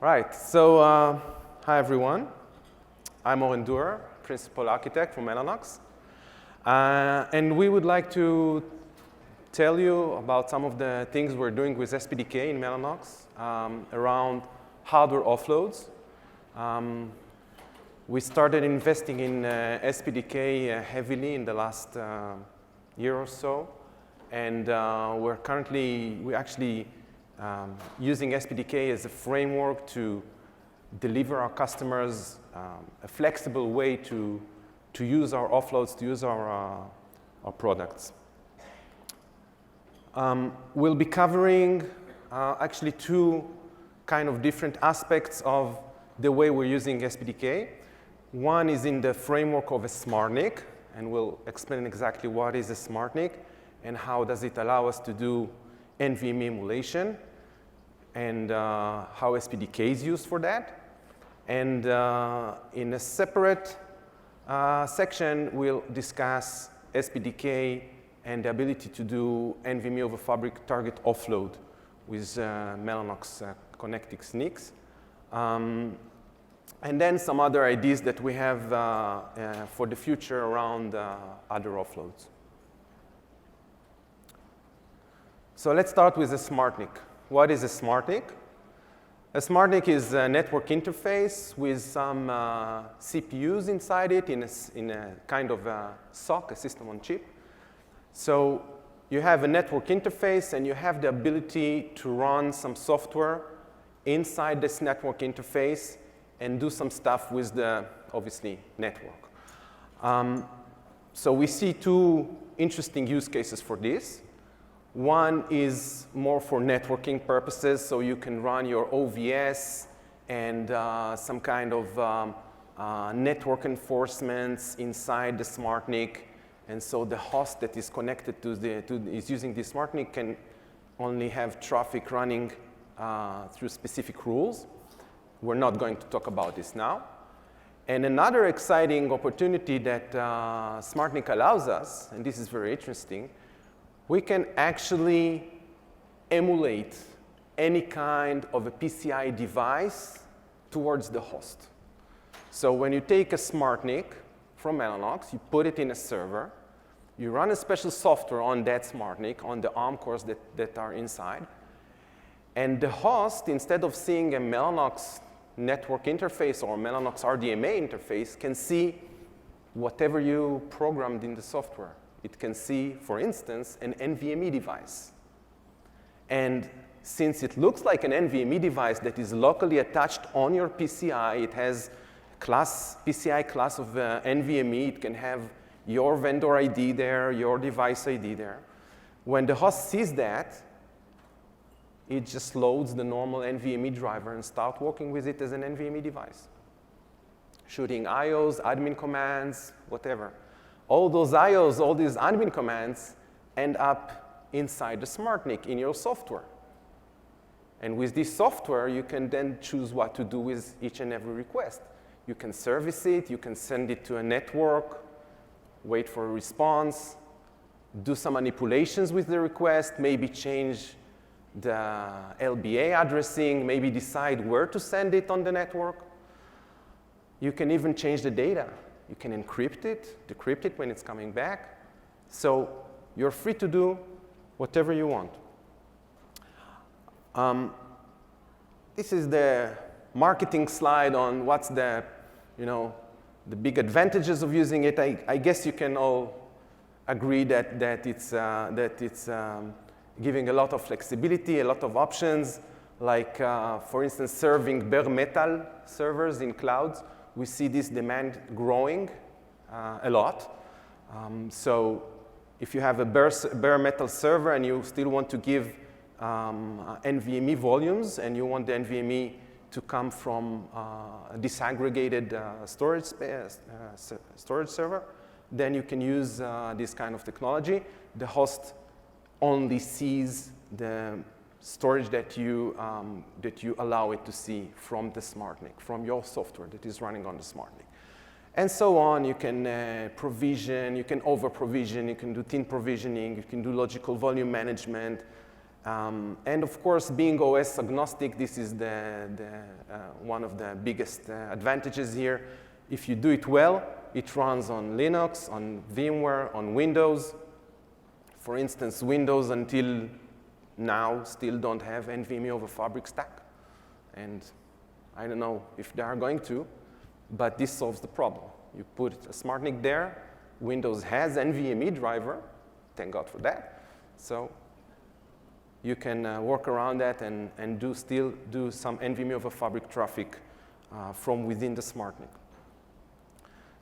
Right, so hi everyone. I'm Oren Duer, Principal Architect from Mellanox. And we would like to tell you about some of the things we're doing with SPDK in Mellanox around hardware offloads. We started investing in SPDK heavily in the last year or so. And we're actually using SPDK as a framework to deliver our customers a flexible way to use our offloads, to use our products. We'll be covering actually two kind of different aspects of the way we're using SPDK. One is in the framework of a SmartNIC, and we'll explain exactly what is a SmartNIC and how does it allow us to do NVMe emulation and how SPDK is used for that. And in a separate section, we'll discuss SPDK and the ability to do NVMe over Fabric target offload with Mellanox Connectix NICs. And then some other ideas that we have for the future around other offloads. So let's start with a SmartNIC. What is a SmartNIC? A SmartNIC is a network interface with some CPUs inside it in a kind of a SoC, a system on chip. So you have a network interface, and you have the ability to run some software inside this network interface and do some stuff with the, obviously, network. So we see two interesting use cases for this. One is more for networking purposes, so you can run your OVS and some kind of network enforcements inside the SmartNIC. And so the host that is connected is using the SmartNIC can only have traffic running through specific rules. We're not going to talk about this now. And another exciting opportunity that SmartNIC allows us, and this is very interesting, we can actually emulate any kind of a PCI device towards the host. So when you take a SmartNIC from Mellanox, you put it in a server, you run a special software on that SmartNIC, on the ARM cores that are inside, and the host, instead of seeing a Mellanox network interface or Mellanox RDMA interface, can see whatever you programmed in the software. It can see, for instance, an NVMe device. And since it looks like an NVMe device that is locally attached on your PCI, it has PCI class of NVMe. It can have your vendor ID there, your device ID there. When the host sees that, it just loads the normal NVMe driver and starts working with it as an NVMe device, shooting IOs, admin commands, whatever. All those IOs, all these admin commands end up inside the SmartNIC in your software. And with this software, you can then choose what to do with each and every request. You can service it, you can send it to a network, wait for a response, do some manipulations with the request, maybe change the LBA addressing, maybe decide where to send it on the network. You can even change the data. You can encrypt it, decrypt it when it's coming back. So you're free to do whatever you want. This is the marketing slide on what's the big advantages of using it. I guess you can all agree that it's giving a lot of flexibility, a lot of options, like, for instance, serving bare metal servers in clouds. We see this demand growing a lot. So if you have a bare metal server and you still want to give NVMe volumes and you want the NVMe to come from a disaggregated storage server, then you can use this kind of technology. The host only sees the storage that you allow it to see from the SmartNIC, from your software that is running on the SmartNIC. And so on. You can provision, you can over-provision, you can do thin provisioning, you can do logical volume management, And of course, being OS agnostic, this is one of the biggest advantages here. If you do it well, it runs on Linux, on VMware, on Windows. For instance, Windows until now still don't have NVMe over Fabric stack. And I don't know if they are going to, but this solves the problem. You put a SmartNIC there. Windows has NVMe driver. Thank God for that. So you can work around that and still do some NVMe over Fabric traffic from within the SmartNIC.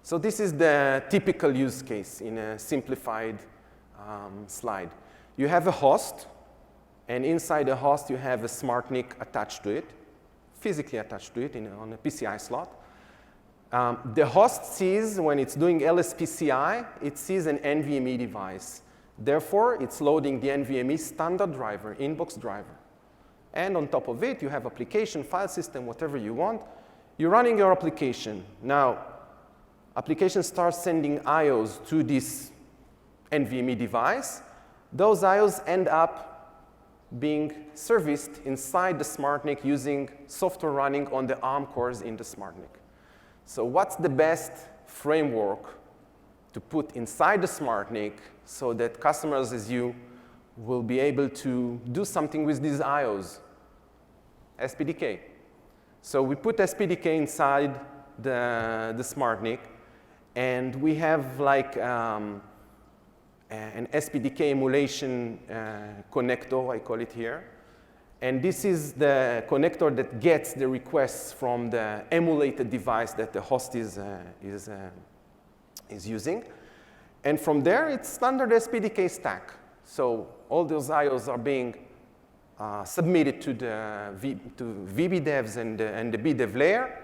So this is the typical use case in a simplified slide. You have a host, and inside the host you have a SmartNIC attached to it, physically attached to it on a PCI slot. The host sees, when it's doing LSPCI, it sees an NVMe device. Therefore, it's loading the NVMe standard driver, inbox driver. And on top of it, you have application, file system, whatever you want. You're running your application. Now, application starts sending IOs to this NVMe device. Those IOs end up being serviced inside the SmartNIC using software running on the ARM cores in the SmartNIC. So what's the best framework to put inside the SmartNIC so that customers as you will be able to do something with these IOs? SPDK. So we put SPDK inside the SmartNIC, and we have like an SPDK emulation connector, I call it here. And this is the connector that gets the requests from the emulated device that the host is using. And from there, it's standard SPDK stack. So all those IOs are being submitted to VBDevs and the BDev layer.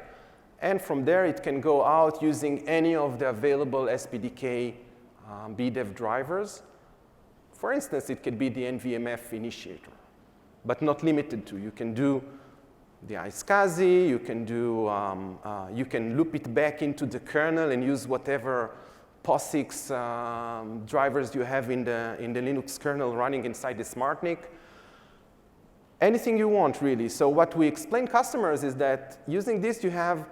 And from there, it can go out using any of the available SPDK BDev drivers. For instance, it could be the NVMF initiator, but not limited to. You can do the iSCSI, you can loop it back into the kernel and use whatever POSIX drivers you have in the Linux kernel running inside the SmartNIC. Anything you want, really. So what we explain customers is that using this, you have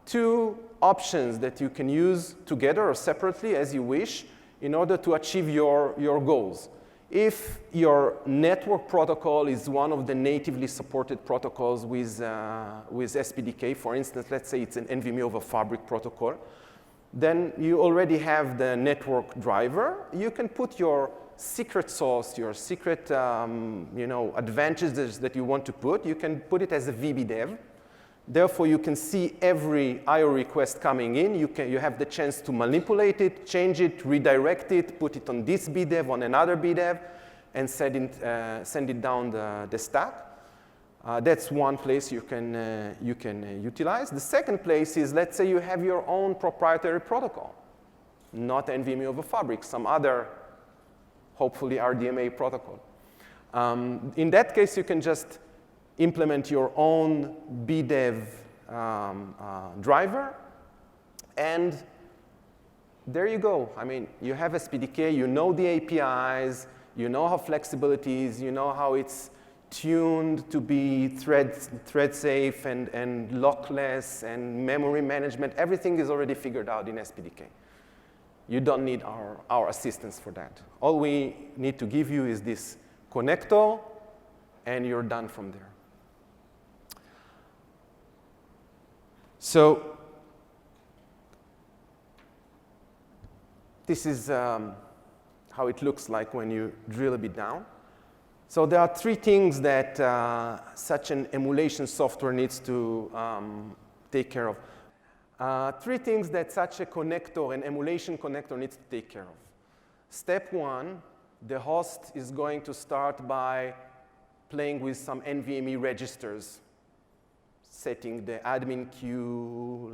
two options that you can use together or separately as you wish in order to achieve your goals. If your network protocol is one of the natively supported protocols with SPDK, for instance, let's say it's an NVMe over Fabric protocol, then you already have the network driver. You can put your secret sauce, your secret advantages that you want to put. You can put it as a VBDev. Therefore, you can see every IO request coming in. You have the chance to manipulate it, change it, redirect it, put it on this BDev, on another BDev, and send it down the stack. That's one place you can utilize. The second place is, let's say you have your own proprietary protocol, not NVMe over Fabric, some other, hopefully, RDMA protocol. In that case, you can just implement your own BDev driver, and there you go. I mean, you have SPDK, you know the APIs, you know how flexible it is, you know how it's tuned to be thread safe and lockless and memory management. Everything is already figured out in SPDK. You don't need our assistance for that. All we need to give you is this connector, and you're done from there. So this is how it looks like when you drill a bit down. So there are three things that such an emulation software needs to take care of. Three things that such a connector, an emulation connector, needs to take care of. Step one, the host is going to start by playing with some NVMe registers, setting the admin queue,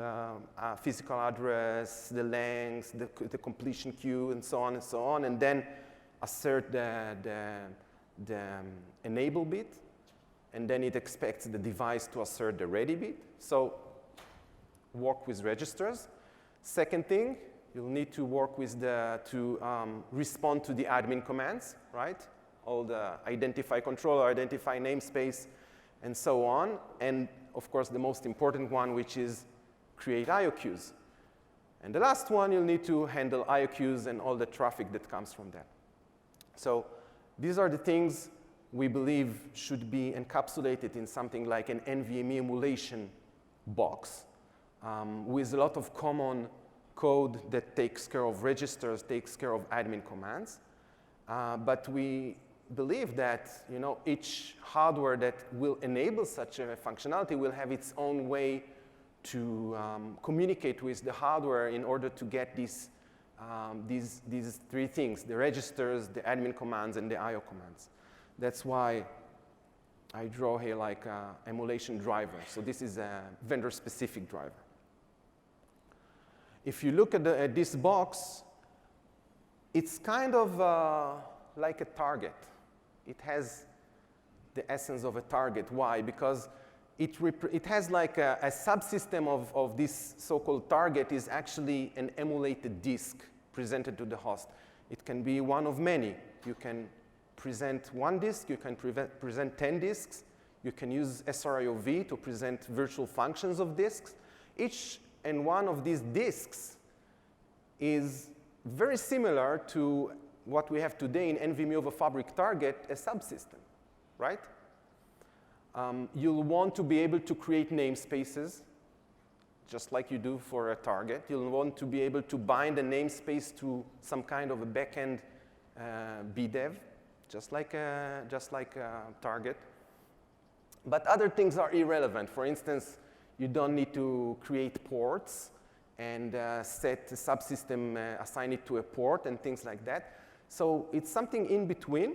physical address, the length, the completion queue, and so on, and then assert the enable bit, and then it expects the device to assert the ready bit. So work with registers. Second thing, you'll need to work with to respond to the admin commands, right? all the identify controller, identify namespace, and so on. And of course, the most important one, which is create IO queues. And the last one, you'll need to handle IO queues and all the traffic that comes from that. So these are the things we believe should be encapsulated in something like an NVMe emulation box with a lot of common code that takes care of registers, takes care of admin commands. But we believe that each hardware that will enable such a functionality will have its own way to communicate with the hardware in order to get these three things: the registers, the admin commands, and the IO commands. That's why I draw here like an emulation driver. So this is a vendor-specific driver. If you look at this box, it's kind of like a target. It has the essence of a target. Why? Because it has like a subsystem of this so-called target is actually an emulated disk presented to the host. It can be one of many. You can present one disk, you can present 10 disks, you can use SRIOV to present virtual functions of disks. Each and one of these disks is very similar to what we have today in NVMe over Fabric Target, a subsystem, right? You'll want to be able to create namespaces, just like you do for a target. You'll want to be able to bind a namespace to some kind of a backend BDEV, just like a target. But other things are irrelevant. For instance, you don't need to create ports and set a subsystem, assign it to a port and things like that. So it's something in between,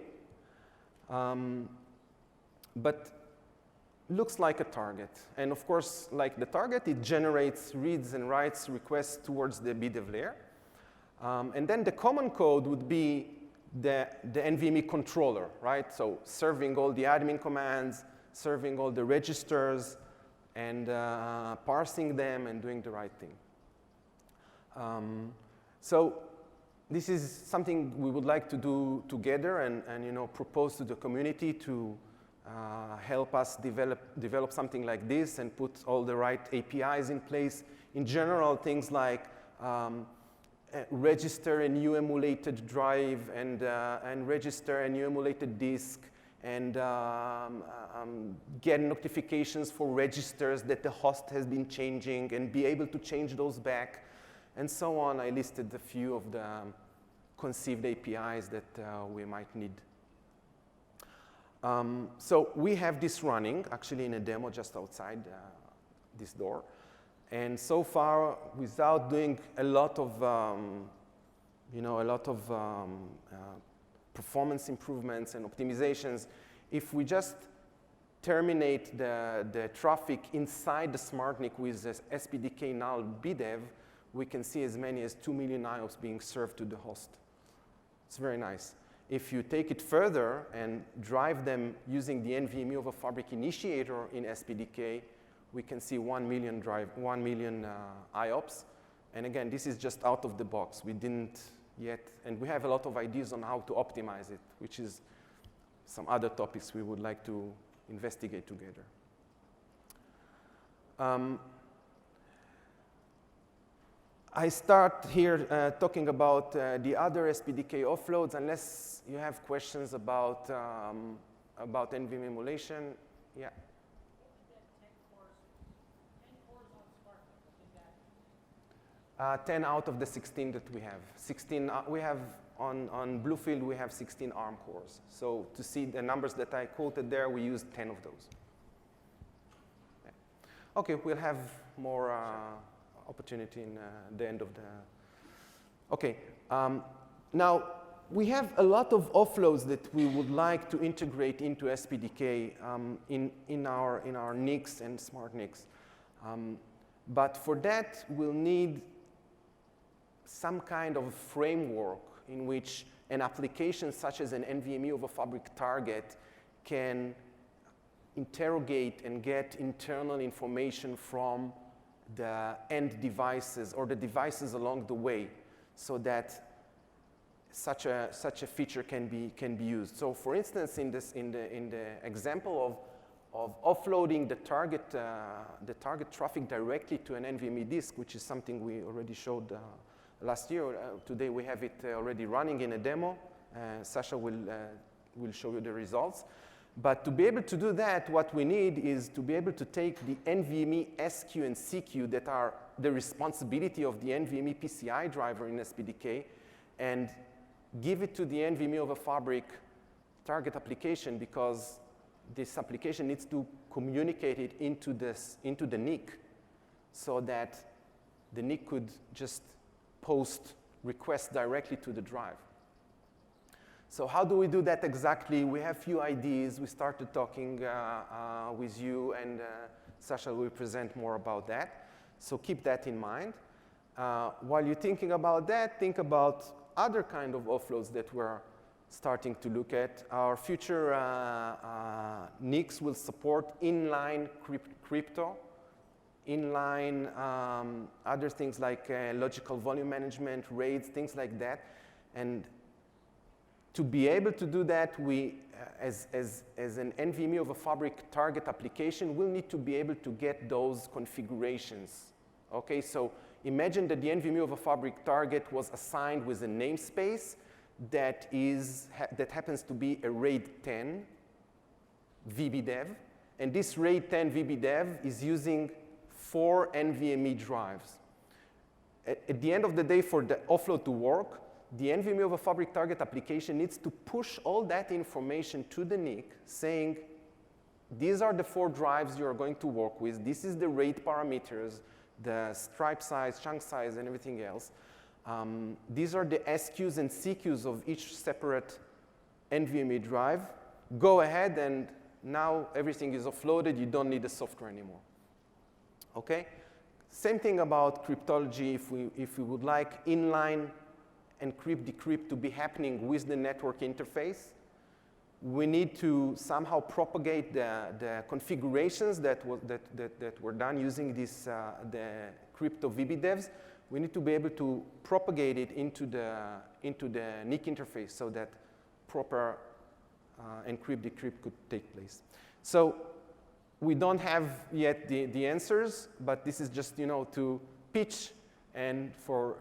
but looks like a target. And of course, like the target, it generates reads and writes requests towards the BDEV layer. And then the common code would be the NVMe controller, right? So serving all the admin commands, serving all the registers, and parsing them and doing the right thing. So this is something we would like to do together and propose to the community to help us develop something like this and put all the right APIs in place. In general, things like register a new emulated drive and register a new emulated disk and get notifications for registers that the host has been changing and be able to change those back and so on. I listed a few of the conceived APIs that we might need. So we have this running actually in a demo just outside this door. And so far, without doing a lot of, performance improvements and optimizations, if we just terminate the traffic inside the SmartNIC with the SPDK null BDEV, we can see as many as 2 million IOPS being served to the host. It's very nice. If you take it further and drive them using the NVMe over Fabric initiator in SPDK, we can see 1 million IOPS. And again, this is just out of the box. We didn't yet, and we have a lot of ideas on how to optimize it, which is some other topics we would like to investigate together. I start here talking about the other SPDK offloads, unless you have questions about NVMe emulation. Yeah. 10 out of the 16 that we have. 16, we have on Bluefield, we have 16 ARM cores. So to see the numbers that I quoted there, we used 10 of those. Yeah. Okay, we'll have more opportunity in the end of the. Okay, now we have a lot of offloads that we would like to integrate into SPDK in our NICs and smart NICs. But for that, we'll need some kind of framework in which an application such as an NVMe over Fabric Target can interrogate and get internal information from the end devices or the devices along the way, so that such a feature can be used. So, for instance, in the example of offloading the target traffic directly to an NVMe disk, which is something we already showed last year. Today we have it already running in a demo. Sasha will show you the results. But to be able to do that, what we need is to be able to take the NVMe SQ and CQ that are the responsibility of the NVMe PCI driver in SPDK and give it to the NVMe over Fabric target application, because this application needs to communicate it into the NIC so that the NIC could just post requests directly to the drive. So how do we do that exactly? We have few ideas. We started talking with you, and Sasha will present more about that. So keep that in mind. While you're thinking about that, think about other kind of offloads that we're starting to look at. Our future NICs will support inline crypto, inline other things like logical volume management, RAIDs, things like that. And to be able to do that, we, as an NVMe over Fabric target application, will need to be able to get those configurations. Okay, so imagine that the NVMe over Fabric target was assigned with a namespace that happens to be a RAID 10 VBDev, and this RAID 10 VBDev is using 4 NVMe drives. At the end of the day, for the offload to work, the NVMe over Fabric target application needs to push all that information to the NIC, saying, these are the 4 drives you are going to work with. This is the RAID parameters, the stripe size, chunk size, and everything else. These are the SQs and CQs of each separate NVMe drive. Go ahead, and now everything is offloaded. You don't need the software anymore. Okay? Same thing about cryptology. If we would like inline encrypt, decrypt to be happening with the network interface, we need to somehow propagate the configurations that were done using the crypto VBDevs. We need to be able to propagate it into the NIC interface so that proper encrypt, decrypt could take place. So we don't have yet the answers, but this is just to pitch and for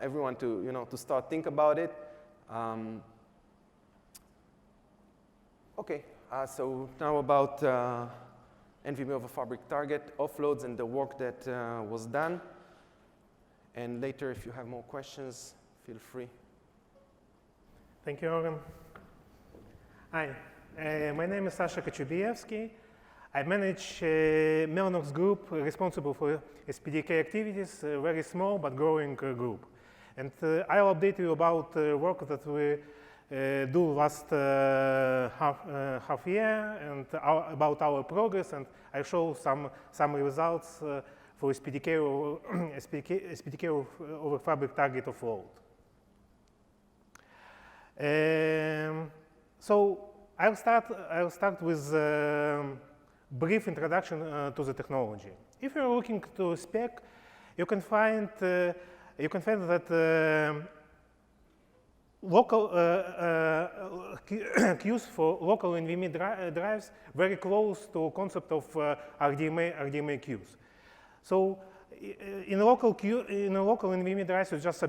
everyone to to start think about it. Okay, so now about NVMe over Fabric target offloads and the work that was done. And later, if you have more questions, feel free. Thank you, Oren. Hi, my name is Sasha Kotchubievsky. I manage Mellanox group responsible for SPDK activities, a very small but growing group. And I'll update you about work that we do last half year and about our progress, and I show some results for SPDK over Fabric target offload. So I'll start with brief introduction to the technology. If you're looking to spec, you can find that local queues for local NVMe drives very close to concept of RDMA queues. So in a local NVMe drives, you just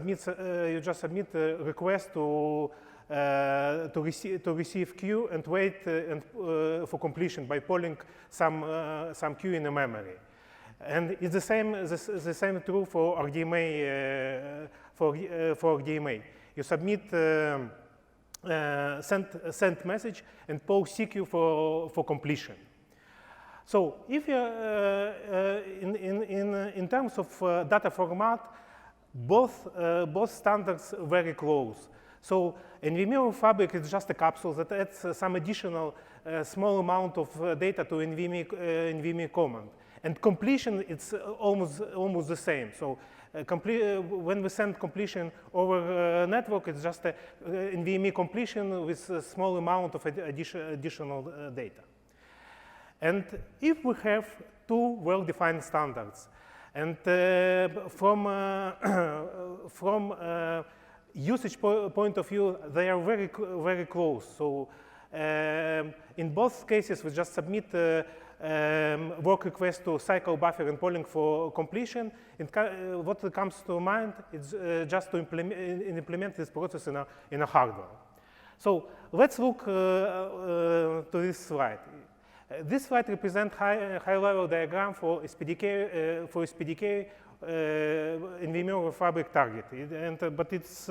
submit a request to receive queue and wait for completion by polling some queue in the memory. And it's the same true for RDMA. For RDMA, you submit send message and post CQ for completion. So if you in terms of data format, both standards very close. So NVMe over Fabric is just a capsule that adds some additional small amount of data to NVMe command. And completion, it's almost the same. So when we send completion over network, it's just a NVMe completion with a small amount of additional data. And if we have 2 well-defined standards, and from usage point of view, they are very close. So in both cases, we just submit work request to cycle buffer and polling for completion. What comes to mind is just to implement this process in a hardware. So let's look to this slide. This slide represents high-level diagram for SPDK NVMe Fabric Target, but it's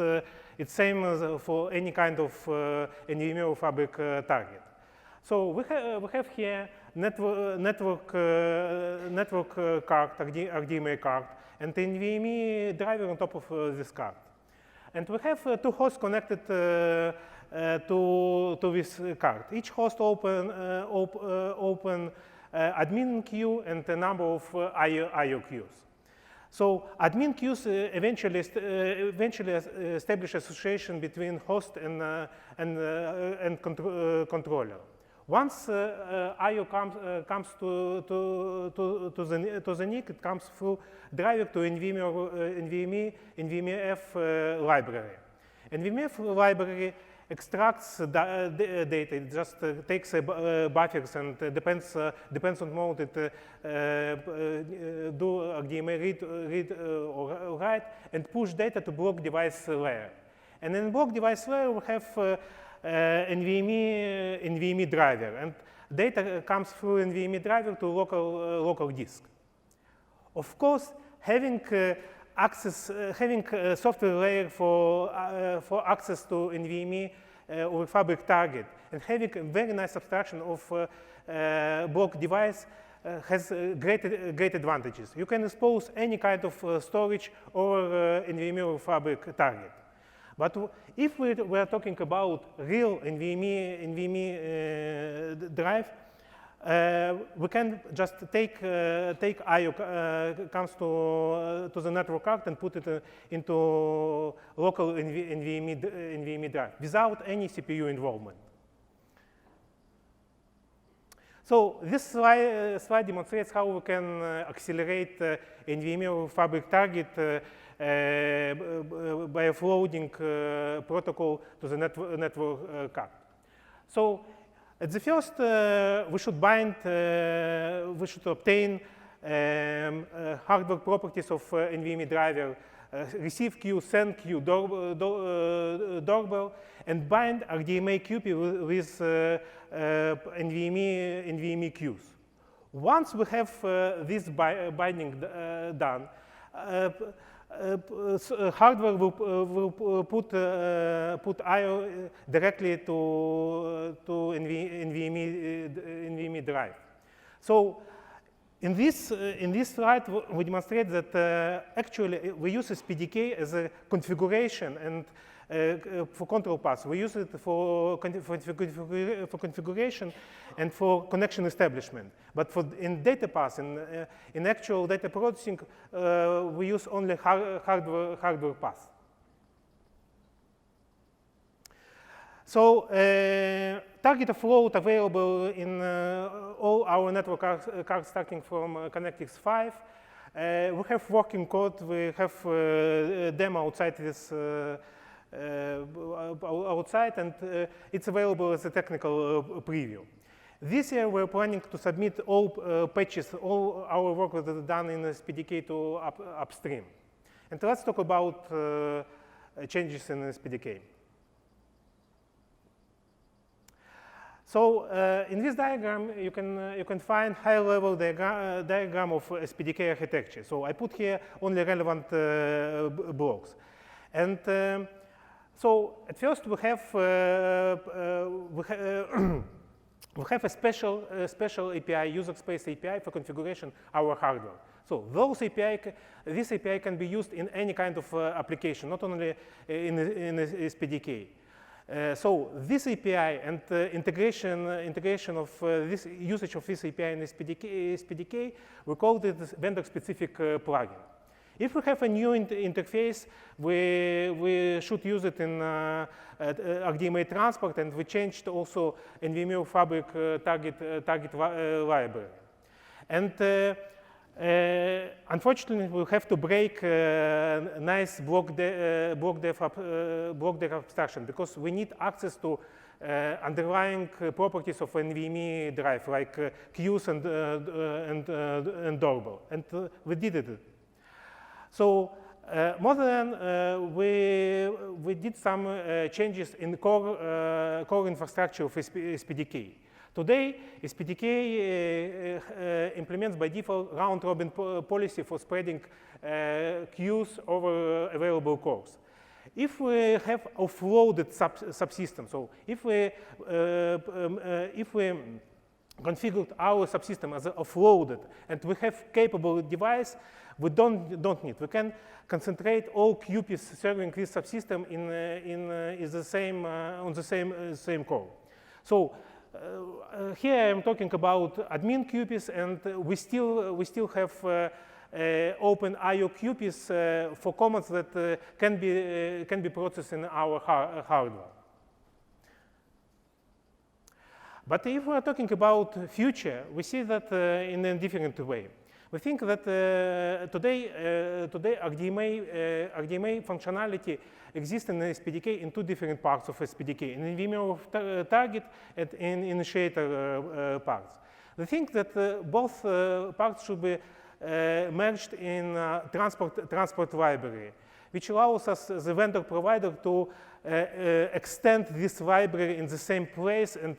same as for any kind of NVMe Fabric Target. So we have here network card, RDMA card, and the NVMe driver on top of this card. And we have two hosts connected to this card. Each host open admin queue and a number of IO queues. So admin queues eventually establish association between host and controller. Once IO comes to the NIC, it comes through driver to NVMEF library. NVMEF library extracts data. It just takes buffers and depends on mode. It do RDMA read or write and push data to block device layer. And in block device layer, we have NVMe driver, and data comes through NVMe driver to local disk. Of course, having software layer for access to NVMe or Fabric Target, and having a very nice abstraction of block device has great advantages. You can expose any kind of storage or NVMe or Fabric Target. But if we are talking about real NVMe drive, we can just take IO comes to the network card and put it into local NVMe drive without any CPU involvement. So this slide demonstrates how we can accelerate NVMe or Fabric Target by offloading protocol to the network card. So at the first, we should obtain hardware properties of NVMe driver, receive queue, send queue, doorbell, and bind RDMA QP with NVMe queues. Once we have this binding done, hardware will put IO directly to NVMe drive. So in this slide, we demonstrate that actually we use SPDK as a configuration and for control paths. We use it for configuration and for connection establishment. But in data paths, in actual data processing, we use only hardware paths. So target offload available in all our network cards starting from ConnectX 5. We have working code. We have a demo outside this and it's available as a technical preview. This year, we're planning to submit all patches, all our work that is done in SPDK to upstream. And let's talk about changes in SPDK. So in this diagram, you can find high-level diagram of SPDK architecture. So I put here only relevant blocks. And so at first, we have a special API, user space API for configuration our hardware. So this API can be used in any kind of application, not only in SPDK. So this API and integration of this usage of this API in SPDK, we call it vendor-specific plugin. If we have a new interface, we should use it in RDMA transport, and we changed also NVMe Fabric Target library. And Unfortunately, we have to break nice block depth abstraction because we need access to underlying properties of NVMe drive, like queues and doorbell, and we did it. So more than we did some changes in the core infrastructure of SPDK. Today, SPDK implements by default round-robin policy for spreading queues over available cores. If we have offloaded subsystem, so if we configured our subsystem as offloaded and we have capable device, we don't need. We can concentrate all QPs serving this subsystem on the same core. So here I'm talking about admin QPs, and we still have open IO QPs for commands that can be processed in our hardware. But if we are talking about future, we see that in a different way. We think that today RDMA functionality exists in the SPDK in two different parts of SPDK, in NVMe Target and in initiator parts. We think that both parts should be merged in transport library, which allows us, the vendor provider, to extend this library in the same place. And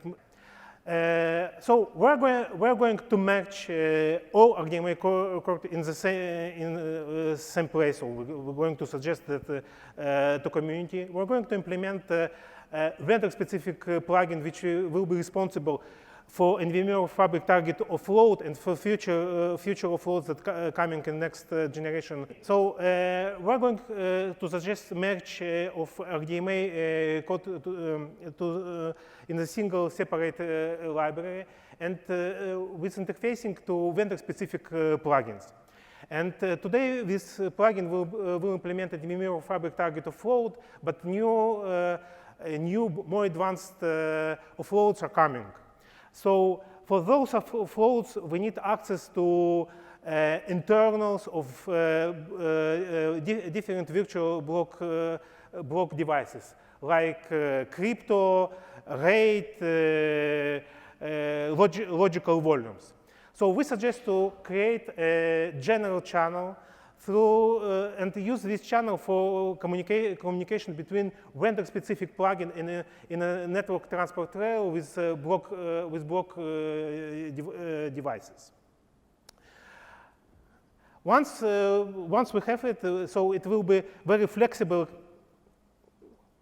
so we're going to merge all RDMA core in the same place. So we're going to suggest that to community. We're going to implement vendor-specific plugin which will be responsible for NVMe Fabric Target offload and for future offloads that coming in next generation. So we're going to suggest merge of RDMA code in a single separate library, and with interfacing to vendor-specific plugins. And today this plugin will implement NVMe Fabric Target offload, but new more advanced offloads are coming. So for those offloads, we need access to internals of different virtual block devices, like crypto, RAID, logical volumes. So we suggest to create a general channel through and use this channel for communication between vendor-specific plugin in a network transport rail with block devices. Once we have it, so it will be very flexible.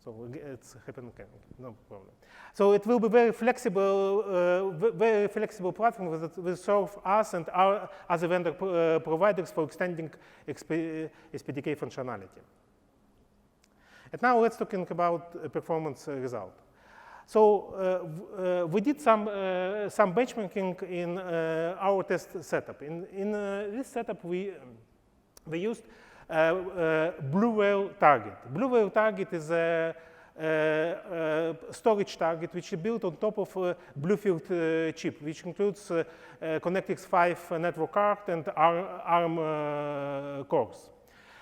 So it's happened. Okay, no problem. So it will be very flexible platform that will serve us and our other vendor providers for extending SPDK functionality. And now let's talk about performance result. So we did some benchmarking in our test setup. In this setup, we used Blue Whale Target. Blue Whale Target is a storage target which is built on top of a Bluefield chip, which includes ConnectX 5 network card and ARM cores.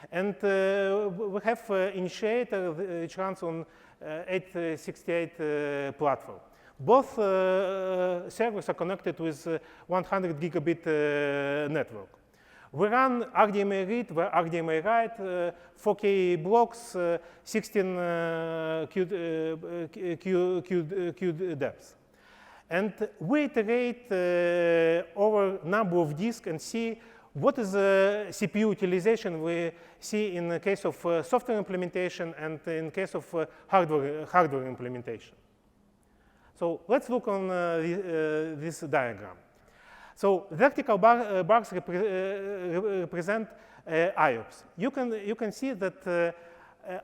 And we have initiator which runs on 868 platform. Both servers are connected with 100 gigabit network. We run RDMA read, RDMA write, 4K blocks, 16 queue depths. And we iterate over number of disks and see what is the CPU utilization we see in the case of software implementation and in case of hardware implementation. So let's look on this diagram. So vertical bars represent IOPS. You can see that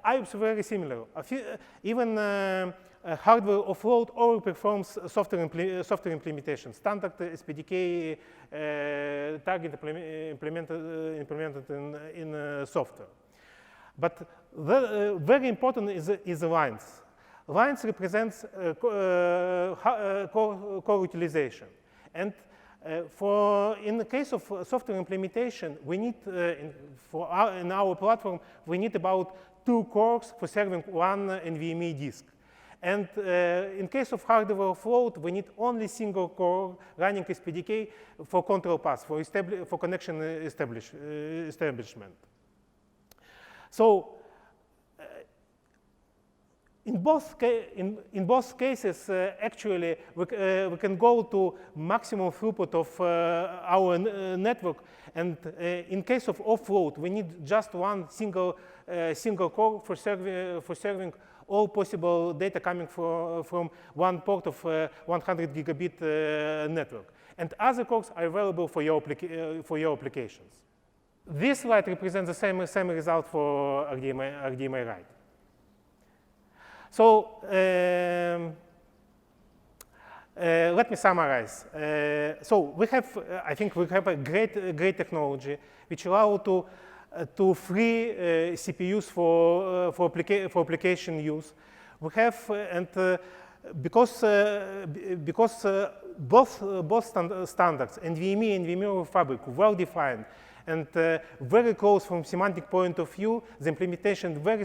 IOPS are very similar. Even hardware offload overperforms software implementation. Standard SPDK target implemented in software. But very important is the lines. Lines represents core utilization. And In the case of software implementation, we need, in our platform, we need about 2 cores for serving one NVMe disk. And in case of hardware offload, we need only single core running SPDK for control paths, for connection establishment. So in both cases, actually, we can go to maximum throughput of our network. And in case of offload, we need just one single core for serving all possible data coming from one port of 100 gigabit network. And other cores are available for your applications. This slide represents the same result for HDMI write. So let me summarize. So we have, I think we have a great technology which allows to free CPUs for application use. We have, because both standards, NVMe and NVMe Fabric, well defined, and very close from semantic point of view, the implementation very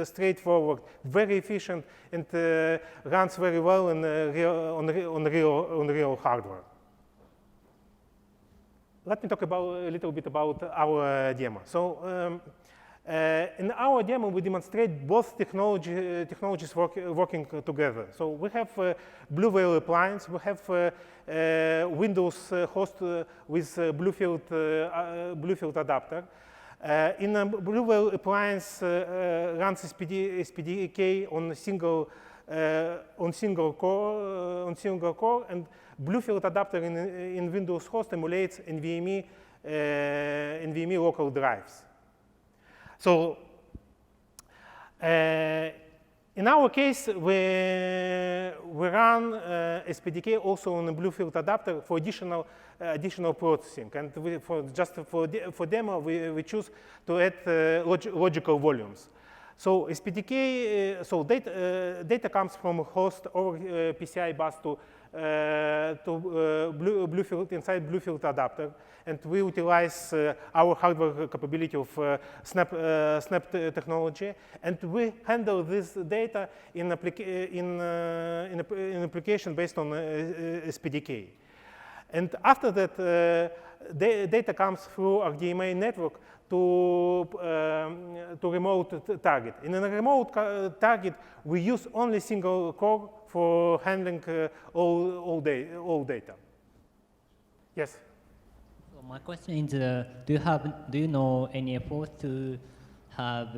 straightforward, very efficient, and runs very well on real hardware. Let me talk a little bit about our demo. So in our demo, we demonstrate both technologies working together. So we have Blue Whale appliance. We have Windows host with Bluefield adapter. In a Blue Whale appliance runs SPDK on single core, and Bluefield adapter in Windows host emulates NVMe local drives. So in our case, we run SPDK also on a Bluefield adapter for additional processing. And just for demo, we choose to add logical volumes. So SPDK, so data comes from host or PCI bus to Bluefield inside Bluefield adapter, and we utilize our hardware capability of snap technology, and we handle this data in application based on SPDK. And after that, data comes through HDMI network to remote target. In a remote target, we use only single core for handling all data. Yes? So my question is, do you know any effort to have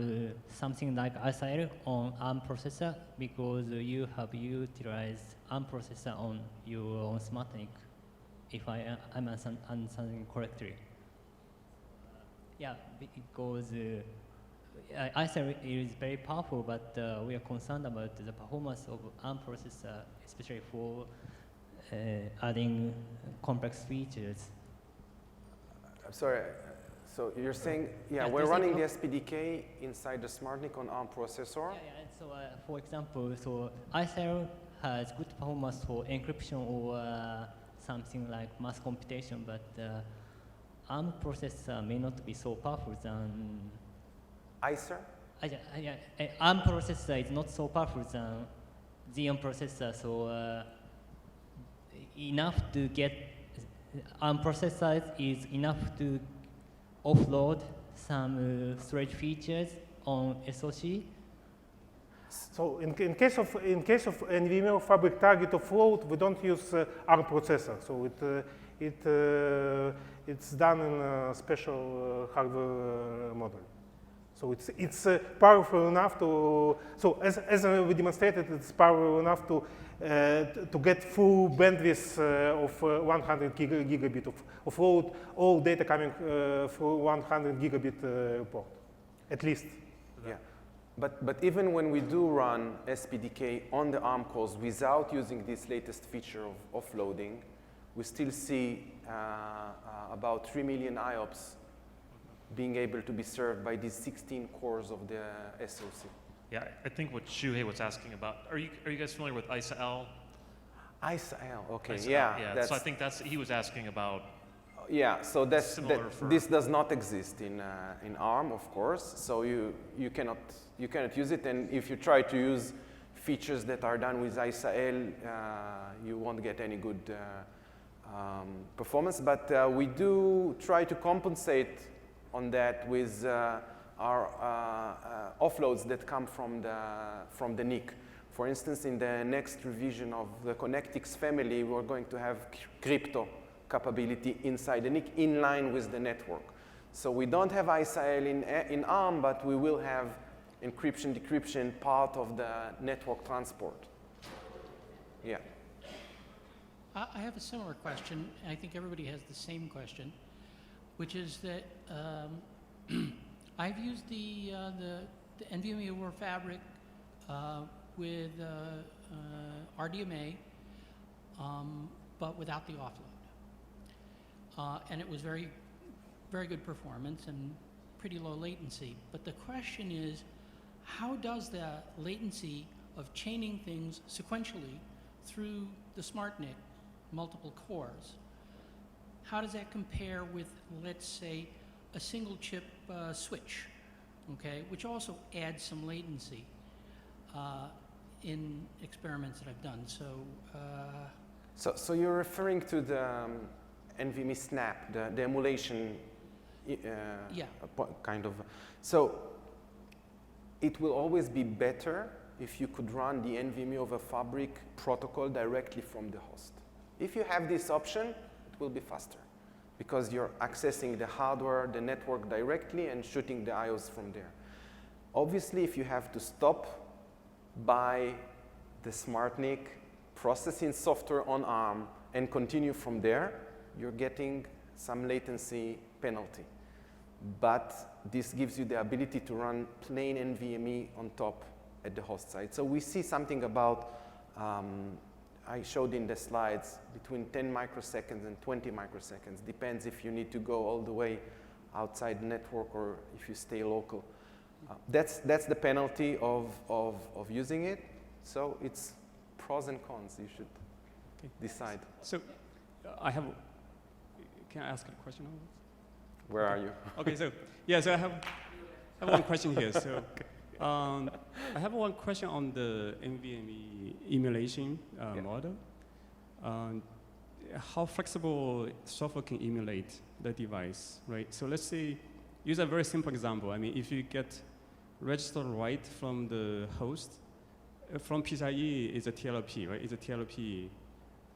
something like ISL on ARM processor, because you have utilized ARM processor on your own SmartNIC, if I'm understanding correctly? Yeah, because ISL is very powerful, but we are concerned about the performance of ARM processor, especially for adding complex features. I'm sorry. So you're saying, yeah, we're running the SPDK inside the SmartNIC on ARM processor? Yeah. So for example, so ISL has good performance for encryption or something like mass computation, but ARM processor may not be so powerful than ISR? ARM processor is not so powerful than Xeon processor, so enough to get ARM processor is enough to offload some storage features on SoC. So in case of NVMe Fabric Target offload, we don't use ARM processor. So it's done in a special hardware model. So it's powerful enough to, so as we demonstrated, it's powerful enough to get full bandwidth of 100 gigabit of offload, all data coming through 100 gigabit port, at least. Yeah. But even when we do run SPDK on the ARM cores without using this latest feature of offloading, we still see about 3 million IOPS being able to be served by these 16 cores of the SoC. Yeah, I think what Shuhei was asking about, are you guys familiar with ISA-L? ISAL, okay, ISAL, yeah. So I think he was asking about. Yeah, so for this does not exist in ARM, of course. So you cannot use it, and if you try to use features that are done with ISAL, you won't get any good performance. But we do try to compensate on that with our offloads that come from the NIC. For instance, in the next revision of the ConnectX family, we're going to have crypto capability inside the NIC in line with the network. So we don't have ISAL in ARM, but we will have encryption, decryption part of the network transport. Yeah. I have a similar question. I think everybody has the same question, which is that I've used the NVMe over Fabric with RDMA, but without the offload. And it was very, very good performance and pretty low latency. But the question is, how does the latency of chaining things sequentially through the SmartNIC, multiple cores, how does that compare with, let's say, a single chip switch, okay, which also adds some latency in experiments that I've done. So you're referring to the NVMe Snap, the emulation kind of. So it will always be better if you could run the NVMe over Fabric protocol directly from the host. If you have this option, it will be faster because you're accessing the hardware, the network directly and shooting the IOs from there. Obviously, if you have to stop by the SmartNIC, processing software on ARM, and continue from there, you're getting some latency penalty. But this gives you the ability to run plain NVMe on top at the host side. So we see something about, I showed in the slides, between 10 microseconds and 20 microseconds. Depends if you need to go all the way outside the network or if you stay local. That's the penalty of using it. So it's pros and cons. You should decide. So can I ask a question on this? Where are you? Okay, so I have one question here. So I have one question on the NVMe emulation model. How flexible software can emulate the device, right? So let's say, use a very simple example. I mean, if you get register write from the host, from PCIe is a TLP, right? It's a TLP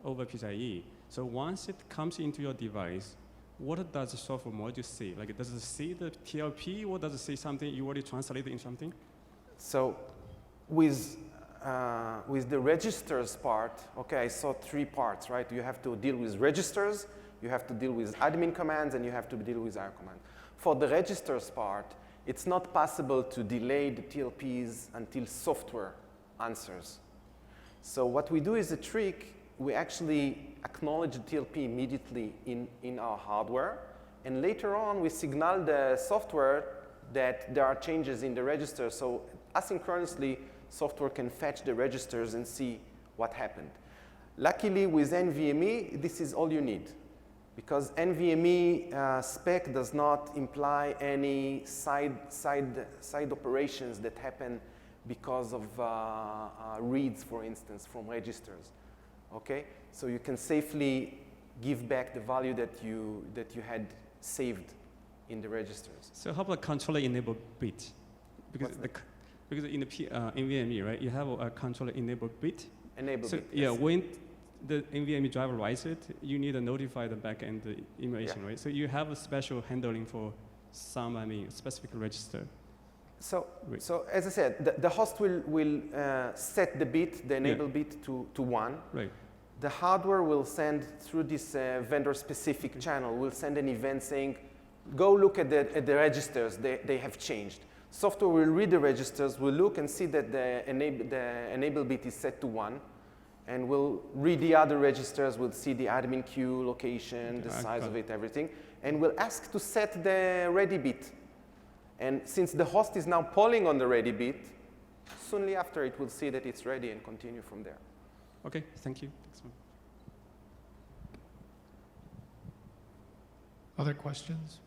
over PCIe. So once it comes into your device, what does the software module say? Like, does it say the TLP, or does it say something you already translated in something? So with the registers part, okay, I saw three parts, right? You have to deal with registers, you have to deal with admin commands, and you have to deal with IO commands. For the registers part, it's not possible to delay the TLPs until software answers. So what we do is a trick. We actually acknowledge the TLP immediately in our hardware, and later on we signal the software that there are changes in the register. So asynchronously, software can fetch the registers and see what happened. Luckily, with NVMe, this is all you need, because NVMe spec does not imply any side operations that happen because of reads, for instance, from registers. Okay, so you can safely give back the value that you had saved in the registers. So how about controller enable bit? Because in the NVMe, right, you have a controller enable bit. Enable bit. Yeah, yes. when the NVMe driver writes it, you need to notify the backend emulation, right? So you have a special handling for some, specific register. So as I said, the host will set the bit, the enable bit to 1. Right. The hardware will send through this vendor-specific channel, will send an event saying, go look at the registers, they have changed. Software will read the registers, will look and see that the enable bit is set to 1, and will read the other registers, will see the admin queue location, the size of it, everything, and will ask to set the ready bit. And since the host is now polling on the ready bit, soonly after it will see that it's ready and continue from there. Okay, thank you. Thanks, man. Other questions?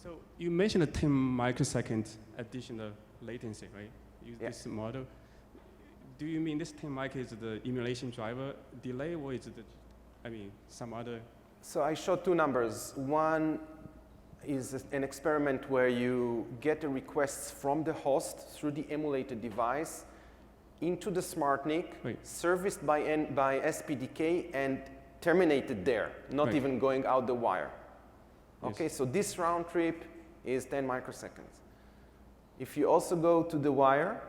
So you mentioned a 10 microsecond additional latency, right? Use Yeah. this model. Do you mean this 10 mic is the emulation driver delay, or is it, some other? So I showed two numbers. One is an experiment where you get the requests from the host through the emulated device into the SmartNIC, Right. serviced by SPDK and terminated there, not Right. even going out the wire. Yes. Okay, so this round trip is 10 microseconds. If you also go to the wire,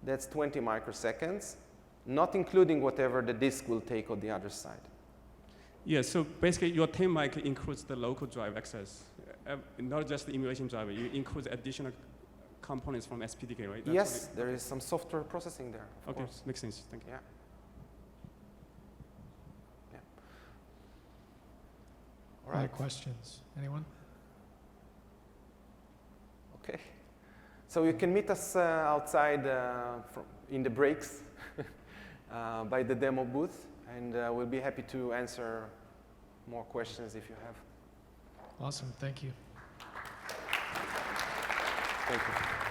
that's 20 microseconds, not including whatever the disk will take on the other side. Yeah, so basically your 10 mic includes the local drive access, not just the emulation driver. You include additional components from SPDK, right? That's Yes, what there is some software processing there, of okay, course. makes sense. Thank you. Yeah. Yeah. All Other right. questions? Anyone? Okay. So you can meet us outside in the breaks by the demo booth, and we'll be happy to answer more questions if you have. Awesome, thank you. Thank you.